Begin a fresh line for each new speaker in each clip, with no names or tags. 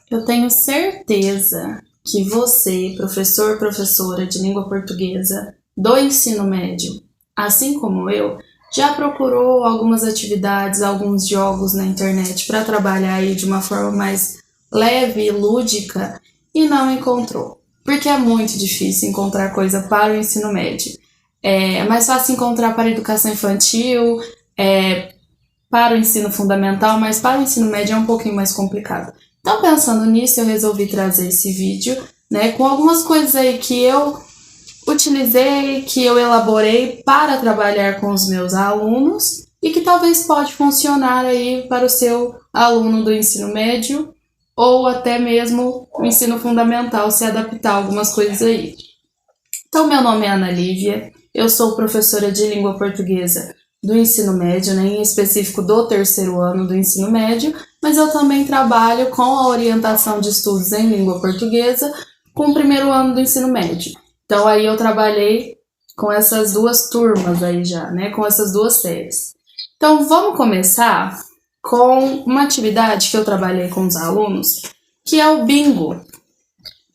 Eu tenho certeza que você, professor, professora de língua portuguesa do ensino médio, assim como eu, já procurou algumas atividades, alguns jogos na internet para trabalhar aí de uma forma mais leve e lúdica e não encontrou. Porque é muito difícil encontrar coisa para o ensino médio. É mais fácil encontrar para a educação infantil, para o ensino fundamental, mas para o ensino médio é um pouquinho mais complicado. Então, pensando nisso, eu resolvi trazer esse vídeo, né, com algumas coisas aí que eu utilizei, que eu elaborei para trabalhar com os meus alunos e que talvez pode funcionar aí para o seu aluno do ensino médio ou até mesmo o ensino fundamental, se adaptar a algumas coisas aí. Então, meu nome é Ana Lívia, eu sou professora de língua portuguesa do ensino médio, né, em específico do terceiro ano do ensino médio, mas eu também trabalho com a orientação de estudos em língua portuguesa com o primeiro ano do ensino médio. Então, aí eu trabalhei com essas duas turmas aí já, né, com essas duas séries. Então, vamos começar com uma atividade que eu trabalhei com os alunos, que é o bingo,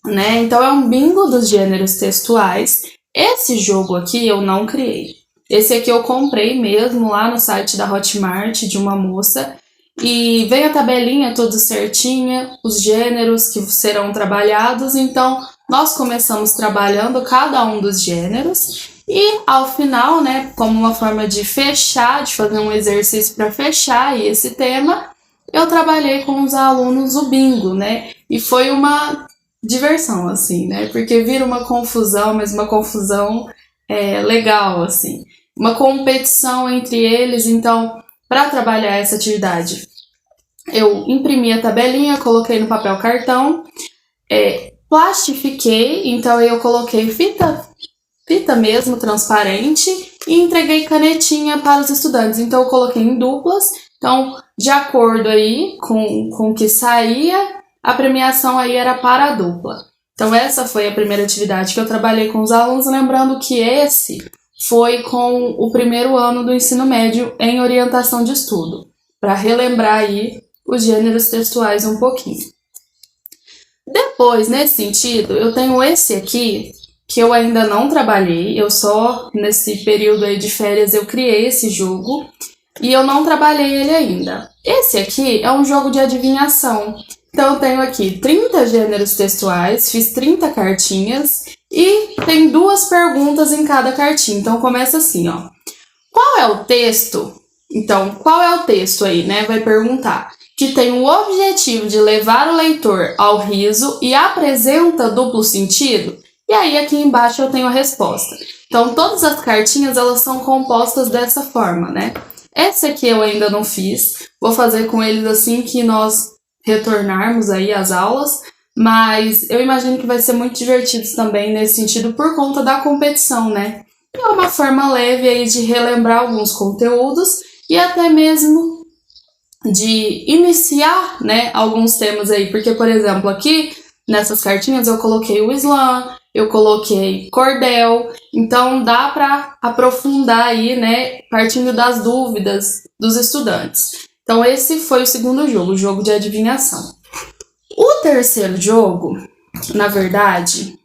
né? Então é um bingo dos gêneros textuais. Esse jogo aqui eu não criei. Esse aqui eu comprei mesmo lá no site da Hotmart de uma moça e vem a tabelinha toda certinha, os gêneros que serão trabalhados. Então nós começamos trabalhando cada um dos gêneros e ao final, né, como uma forma de fechar, de fazer um exercício para fechar aí esse tema, eu trabalhei com os alunos o bingo, né? E foi uma diversão, assim, né? Porque vira uma confusão, mas uma confusão legal, assim. Uma competição entre eles, então, para trabalhar essa atividade, eu imprimi a tabelinha, coloquei no papel cartão, plastifiquei, então eu coloquei fita mesmo, transparente, e entreguei canetinha para os estudantes. Então eu coloquei em duplas, então de acordo aí com o que saía, a premiação aí era para a dupla. Então essa foi a primeira atividade que eu trabalhei com os alunos, lembrando que esse foi com o primeiro ano do ensino médio em orientação de estudo, para relembrar aí os gêneros textuais um pouquinho. Depois, nesse sentido, eu tenho esse aqui, que eu ainda não trabalhei, eu só, nesse período aí de férias, eu criei esse jogo, e eu não trabalhei ele ainda. Esse aqui é um jogo de adivinhação. Então eu tenho aqui 30 gêneros textuais, fiz 30 cartinhas, e tem 2 perguntas em cada cartinha. Então começa assim, ó. Qual é o texto? Então, qual é o texto aí, né? Vai perguntar. Que tem o objetivo de levar o leitor ao riso e apresenta duplo sentido? E aí aqui embaixo eu tenho a resposta. Então todas as cartinhas elas são compostas dessa forma, né? Essa aqui eu ainda não fiz, vou fazer com eles assim que nós retornarmos aí às aulas, mas eu imagino que vai ser muito divertido também nesse sentido por conta da competição, né? É uma forma leve aí de relembrar alguns conteúdos e até mesmo de iniciar, né, alguns temas aí, porque, por exemplo, aqui nessas cartinhas eu coloquei o Islã, eu coloquei cordel, então dá para aprofundar aí, né, partindo das dúvidas dos estudantes. Então esse foi o segundo jogo, o jogo de adivinhação. O terceiro jogo, na verdade,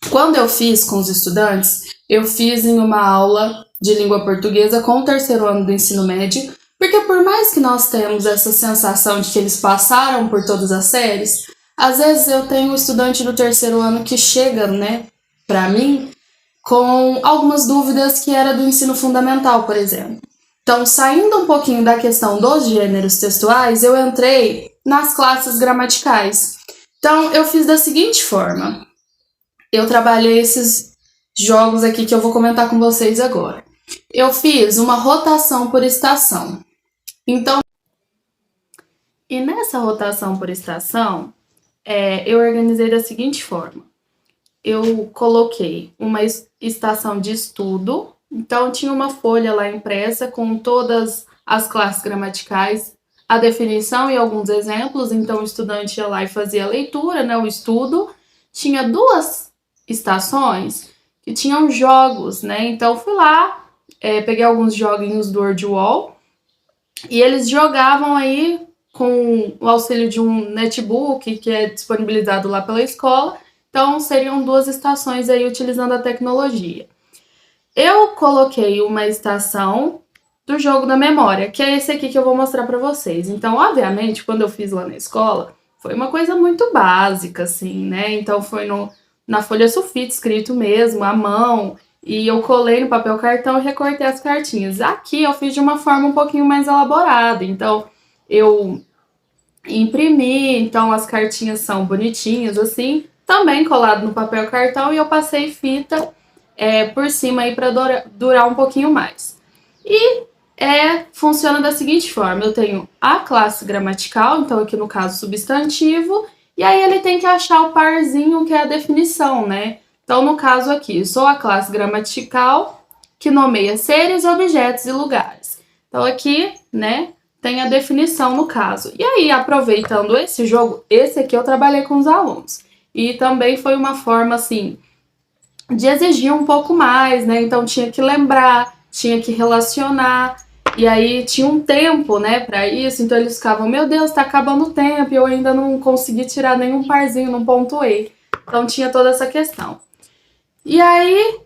quando eu fiz com os estudantes, eu fiz em uma aula de língua portuguesa com o terceiro ano do ensino médio, porque por mais que nós temos essa sensação de que eles passaram por todas as séries, às vezes eu tenho um estudante do terceiro ano que chega, né, para mim, com algumas dúvidas que era do ensino fundamental, por exemplo. Então, saindo um pouquinho da questão dos gêneros textuais, eu entrei nas classes gramaticais. Então, eu fiz da seguinte forma. Eu trabalhei esses jogos aqui que eu vou comentar com vocês agora. Eu fiz uma rotação por estação. Então, e nessa rotação por estação, eu organizei da seguinte forma. Eu coloquei uma estação de estudo, então tinha uma folha lá impressa com todas as classes gramaticais, a definição e alguns exemplos, então o estudante ia lá e fazia a leitura, né, o estudo. Tinha 2 estações que tinham jogos, né, então fui lá, peguei alguns joguinhos do Wordwall e eles jogavam aí com o auxílio de um netbook que é disponibilizado lá pela escola. Então, seriam 2 estações aí utilizando a tecnologia. Eu coloquei uma estação do jogo da memória, que é esse aqui que eu vou mostrar para vocês. Então, obviamente, quando eu fiz lá na escola, foi uma coisa muito básica, assim, né? Então, foi na folha sulfite escrito mesmo, à mão, e eu colei no papel cartão e recortei as cartinhas. Aqui eu fiz de uma forma um pouquinho mais elaborada, então eu imprimi, então as cartinhas são bonitinhas assim, também colado no papel cartão, e eu passei fita por cima aí para durar um pouquinho mais. E funciona da seguinte forma: eu tenho a classe gramatical, então aqui no caso substantivo, e aí ele tem que achar o parzinho que é a definição, né? Então no caso aqui, sou a classe gramatical que nomeia seres, objetos e lugares. Então aqui, né, tem a definição no caso. E aí, aproveitando esse jogo, esse aqui eu trabalhei com os alunos. E também foi uma forma, assim, de exigir um pouco mais, né? Então tinha que lembrar, tinha que relacionar, e aí tinha um tempo, né, para isso. Então eles ficavam, meu Deus, tá acabando o tempo e eu ainda não consegui tirar nenhum parzinho, não pontuei. Então tinha toda essa questão. E aí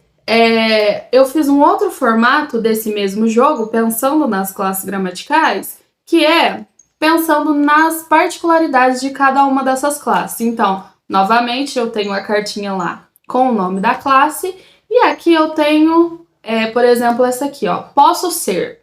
eu fiz um outro formato desse mesmo jogo, pensando nas classes gramaticais, que é pensando nas particularidades de cada uma dessas classes. Então, novamente, eu tenho a cartinha lá com o nome da classe, e aqui eu tenho, por exemplo, essa aqui, ó. Posso ser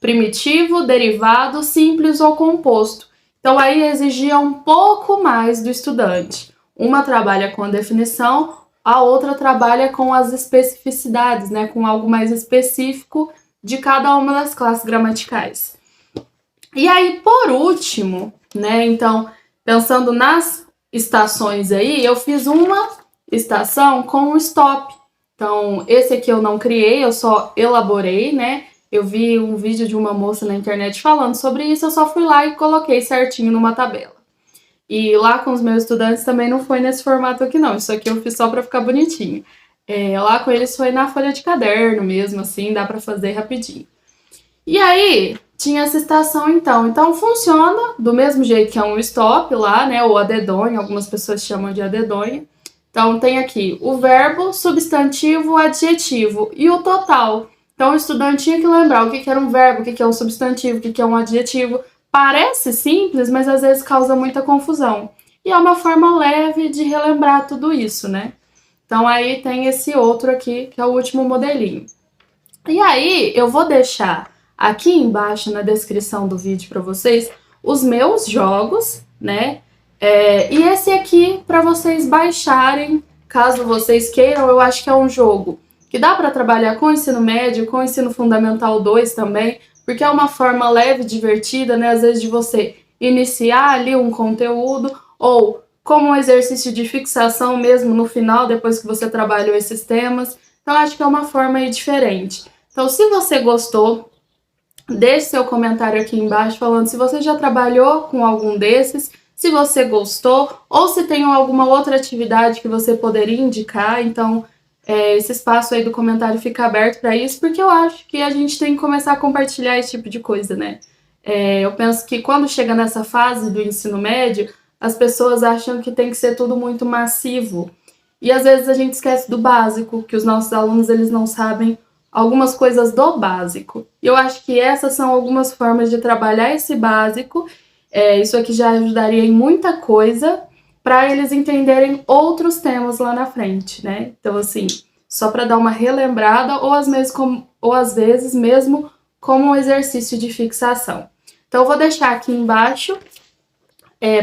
primitivo, derivado, simples ou composto. Então aí exigia um pouco mais do estudante. Uma trabalha com a definição, a outra trabalha com as especificidades, né, com algo mais específico de cada uma das classes gramaticais. E aí, por último, né, então, pensando nas estações aí, eu fiz uma estação com um stop. Então, esse aqui eu não criei, eu só elaborei, né? Eu vi um vídeo de uma moça na internet falando sobre isso, eu só fui lá e coloquei certinho numa tabela. E lá com os meus estudantes também não foi nesse formato aqui não, isso aqui eu fiz só pra ficar bonitinho. Lá com eles foi na folha de caderno mesmo, assim, dá pra fazer rapidinho. E aí, tinha essa estação então. Então funciona do mesmo jeito que é um stop lá, né, ou a dedonha, algumas pessoas chamam de a dedonha. Então tem aqui o verbo, substantivo, adjetivo e o total. Então o estudante tinha que lembrar o que era um verbo, o que é um substantivo, o que é um adjetivo. Parece simples, mas às vezes causa muita confusão. E é uma forma leve de relembrar tudo isso, né? Então aí tem esse outro aqui, que é o último modelinho. E aí eu vou deixar aqui embaixo na descrição do vídeo para vocês os meus jogos, né? E esse aqui para vocês baixarem, caso vocês queiram. Eu acho que é um jogo que dá para trabalhar com o ensino médio, com o ensino fundamental 2 também, porque é uma forma leve, divertida, né? Às vezes de você iniciar ali um conteúdo, ou como um exercício de fixação mesmo no final, depois que você trabalhou esses temas. Então acho que é uma forma aí diferente. Então se você gostou, deixe seu comentário aqui embaixo falando se você já trabalhou com algum desses, se você gostou, ou se tem alguma outra atividade que você poderia indicar. Então esse espaço aí do comentário fica aberto para isso, porque eu acho que a gente tem que começar a compartilhar esse tipo de coisa, né? Eu penso que quando chega nessa fase do ensino médio, as pessoas acham que tem que ser tudo muito massivo. E às vezes a gente esquece do básico, que os nossos alunos eles não sabem algumas coisas do básico. E eu acho que essas são algumas formas de trabalhar esse básico. Isso aqui já ajudaria em muita coisa para eles entenderem outros temas lá na frente, né? Então, assim, só para dar uma relembrada, ou às vezes mesmo como um exercício de fixação. Então, eu vou deixar aqui embaixo,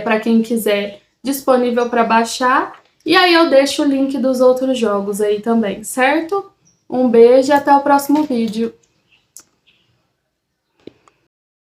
para quem quiser, disponível para baixar. E aí eu deixo o link dos outros jogos aí também, certo? Um beijo e até o próximo vídeo.